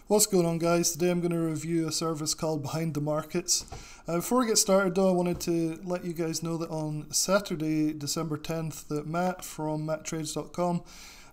What's going on, guys? Today I'm going to review a service called Behind the Markets. Before we get started though, I wanted to let you guys know that on Saturday, December 10th, that Matt from mehhhtrades.com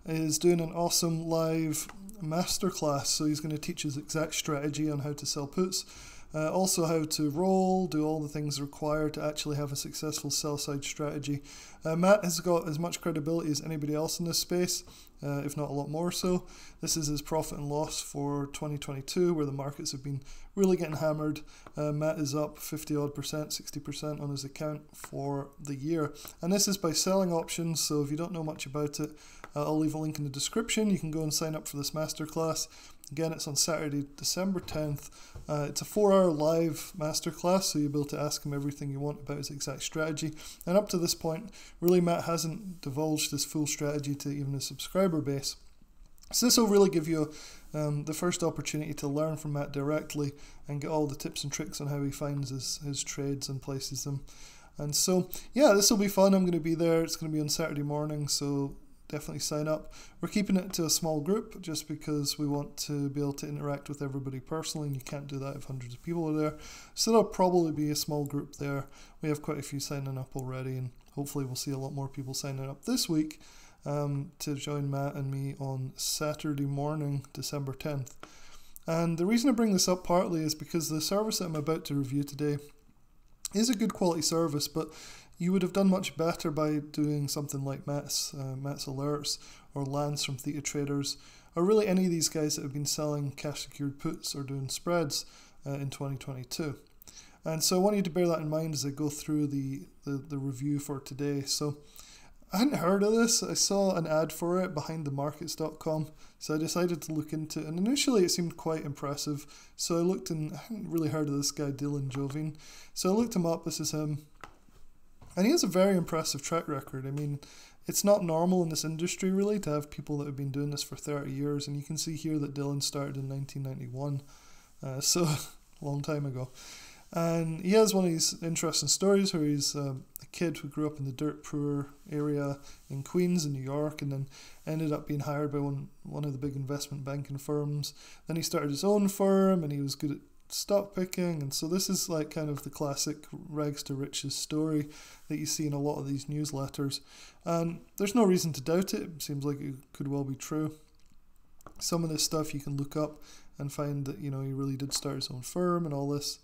is doing an awesome live masterclass. So he's going to teach his exact strategy on how to sell puts, also how to roll, do all the things required to actually have a successful sell-side strategy. Matt has got as much credibility as anybody else in this space, if not a lot more so. This is his profit and loss for 2022, where the markets have been really getting hammered. Matt is up 50 odd percent, 60% on his account for the year. And this is by selling options, so if you don't know much about it, I'll leave a link in the description. You can go and sign up for this masterclass. Again, it's on Saturday, December 10th. It's a 4-hour live masterclass, so you'll be able to ask him everything you want about his exact strategy. And up to this point, really, Matt hasn't divulged his full strategy to even his subscriber base. So this will really give you the first opportunity to learn from Matt directly and get all the tips and tricks on how he finds his trades and places them. And so, yeah, this will be fun. I'm going to be there. It's going to be on Saturday morning, so definitely sign up. We're keeping it to a small group just because we want to be able to interact with everybody personally, and you can't do that if hundreds of people are there. So there'll probably be a small group there. We have quite a few signing up already, and hopefully we'll see a lot more people signing up this week to join Matt and me on Saturday morning, December 10th. And the reason I bring this up partly is because the service that I'm about to review today is a good quality service, but you would have done much better by doing something like Matt's alerts, or Lance from Theta Traders, or really any of these guys that have been selling cash secured puts or doing spreads in 2022. And so I want you to bear that in mind as I go through the review for today. So I hadn't heard of this. I saw an ad for it, behindthemarkets.com, so I decided to look into it, and initially it seemed quite impressive. So I looked, and I hadn't really heard of this guy, Dylan Jovine. So I looked him up. This is him. And he has a very impressive track record. I mean, it's not normal in this industry, really, to have people that have been doing this for 30 years. And you can see here that Dylan started in 1991, so a long time ago. And he has one of these interesting stories where he's a kid who grew up in the dirt poor area in Queens in New York, and then ended up being hired by one of the big investment banking firms. Then he started his own firm, and he was good at stock picking. And so this is like kind of the classic rags to riches story that you see in a lot of these newsletters, and there's no reason to doubt it. It seems like it could well be true. Some of this stuff you can look up and find that, you know, he really did start his own firm and all this.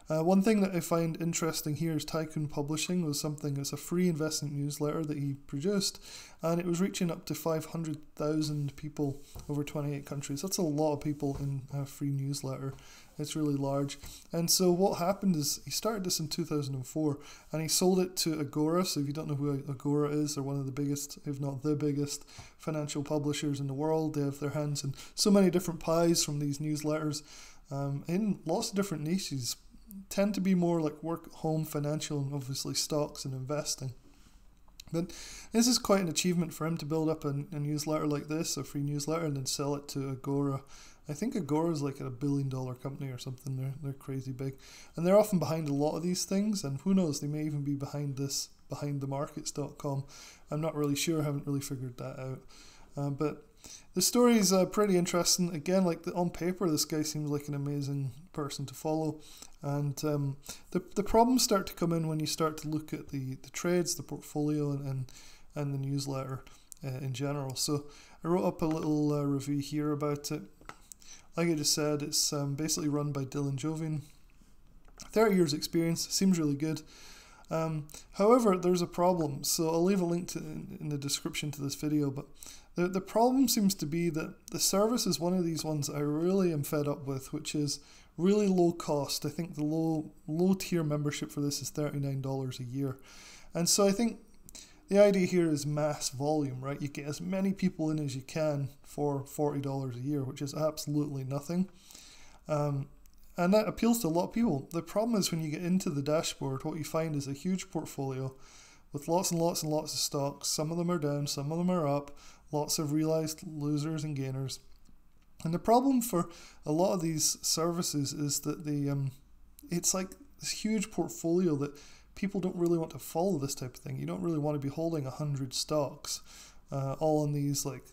One thing that I find interesting here is Tycoon Publishing was something that's a free investment newsletter that he produced, and it was reaching up to 500,000 people over 28 countries. That's a lot of people in a free newsletter. It's really large. And so what happened is he started this in 2004, and he sold it to Agora. So if you don't know who Agora is, they're one of the biggest, if not the biggest, financial publishers in the world. They have their hands in so many different pies from these newsletters in lots of different niches. Tend to be more like work, home, financial, and obviously stocks and investing. But this is quite an achievement for him to build up a newsletter like this, a free newsletter, and then sell it to Agora. I think Agora is like a $1 billion company or something. They're crazy big, and they're often behind a lot of these things. And who knows, they may even be behind this, behindthemarkets.com. I'm not really sure. I haven't really figured that out. But the story is pretty interesting. Again, like on paper, this guy seems like an amazing person to follow. And the problems start to come in when you start to look at the trades, the portfolio, and the newsletter in general. So I wrote up a little review here about it. Like I just said, it's basically run by Dylan Jovine. 30 years experience, seems really good. However, there's a problem. So I'll leave a link in the description to this video, but the problem seems to be that the service is one of these ones I really am fed up with, which is really low cost. I think the low tier membership for this is $39 a year. And so I think the idea here is mass volume, right? You get as many people in as you can for $40 a year, which is absolutely nothing. And that appeals to a lot of people. The problem is when you get into the dashboard, what you find is a huge portfolio with lots and lots and lots of stocks. Some of them are down, some of them are up, lots of realized losers and gainers. And the problem for a lot of these services is that it's like this huge portfolio that people don't really want to follow this type of thing. You don't really want to be holding 100 stocks all on these like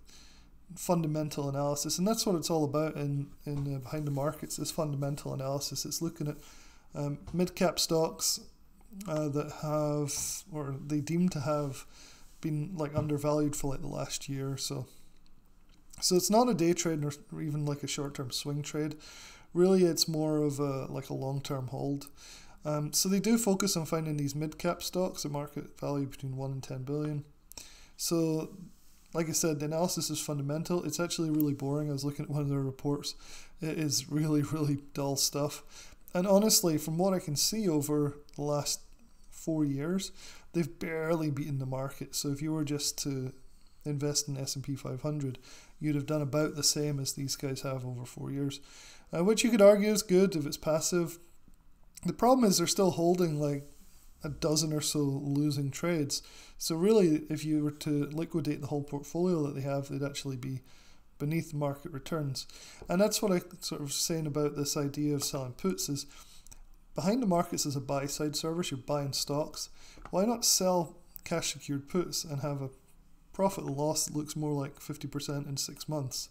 fundamental analysis, and that's what it's all about in Behind the Markets, is fundamental analysis. It's looking at mid-cap stocks that have, or they deem to have, been like undervalued for like the last year or so. So it's not a day trade or even like a short-term swing trade. Really, it's more of a like a long-term hold. So they do focus on finding these mid-cap stocks at market value between 1 and 10 billion. So like I said, the analysis is fundamental. It's actually really boring. I was looking at one of their reports. It is really, really dull stuff. And honestly, from what I can see over the last 4 years, they've barely beaten the market. So if you were just to invest in S&P 500, you'd have done about the same as these guys have over 4 years, which you could argue is good if it's passive. The problem is they're still holding like a dozen or so losing trades. So really, if you were to liquidate the whole portfolio that they have, they'd actually be beneath market returns. And that's what I sort of saying about this idea of selling puts is, Behind the Markets is a buy-side service. You're buying stocks. Why not sell cash secured puts and have a profit and loss that looks more like 50% in 6 months,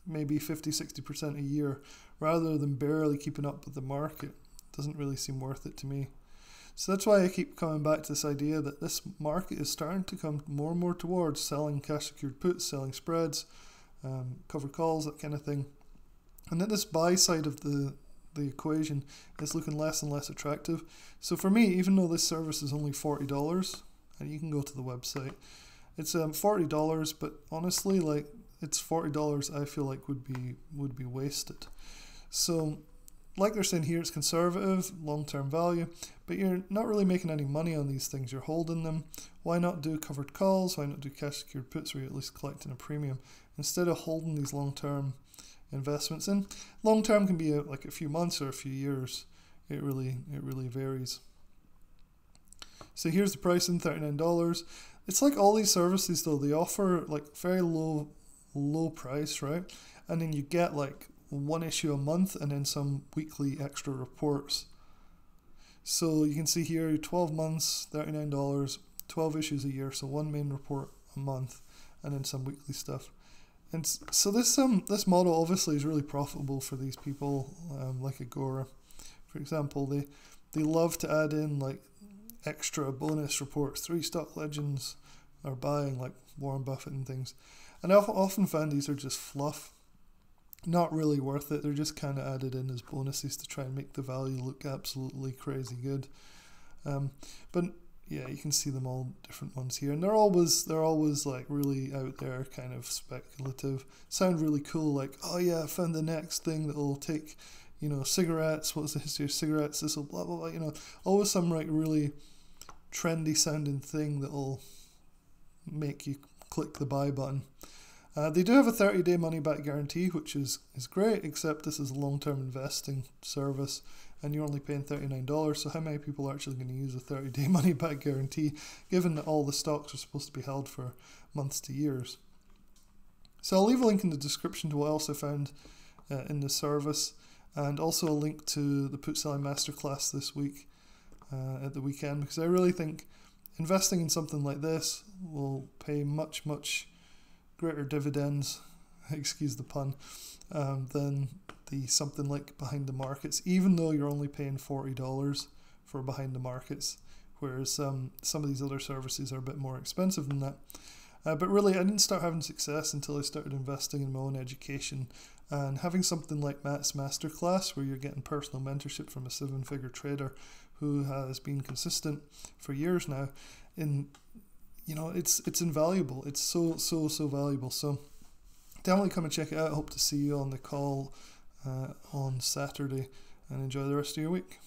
maybe 50-60% a year, rather than barely keeping up with the market? Doesn't really seem worth it to me. So that's why I keep coming back to this idea that this market is starting to come more and more towards selling cash secured puts, selling spreads, covered calls, that kind of thing, and that this buy side of the equation is looking less and less attractive. So for me, even though this service is only $40, and you can go to the website, it's $40, but honestly, like, it's $40 I feel like would be wasted. So like they're saying here, it's conservative, long-term value, but you're not really making any money on these things. You're holding them. Why not do covered calls? Why not do cash secured puts where you're at least collecting a premium instead of holding these long-term investments in? Long-term can be like a few months or a few years. It really varies. So here's the pricing, $39. It's like all these services though, they offer like very low price, right? And then you get like one issue a month and then some weekly extra reports. So you can see here 12 months, $39, 12 issues a year, so one main report a month and then some weekly stuff. And so this model obviously is really profitable for these people, like Agora, for example. They love to add in like extra bonus reports. 3 stock legends are buying, like Warren Buffett and things. And I've often found these are just fluff, not really worth it. They're just kind of added in as bonuses to try and make the value look absolutely crazy good. But yeah, you can see them all different ones here, and they're always like really out there, kind of speculative. Sound really cool, like, oh yeah, I found the next thing that will take, you know, cigarettes. What's the history of cigarettes? This will blah blah blah. You know, always some like really trendy sounding thing that will make you click the buy button. They do have a 30-day money-back guarantee, which is great, except this is a long-term investing service, and you're only paying $39, so how many people are actually going to use a 30-day money-back guarantee, given that all the stocks are supposed to be held for months to years? So I'll leave a link in the description to what else I found in the service, and also a link to the Put Selling Masterclass this week at the weekend, because I really think investing in something like this will pay much greater dividends, excuse the pun, than something like Behind the Markets, even though you're only paying $40 for Behind the Markets, whereas some of these other services are a bit more expensive than that. But really, I didn't start having success until I started investing in my own education, and having something like Matt's Masterclass, where you're getting personal mentorship from a 7-figure trader who has been consistent for years now, you know, it's invaluable. It's so valuable. So definitely come and check it out. I hope to see you on the call on Saturday, and enjoy the rest of your week.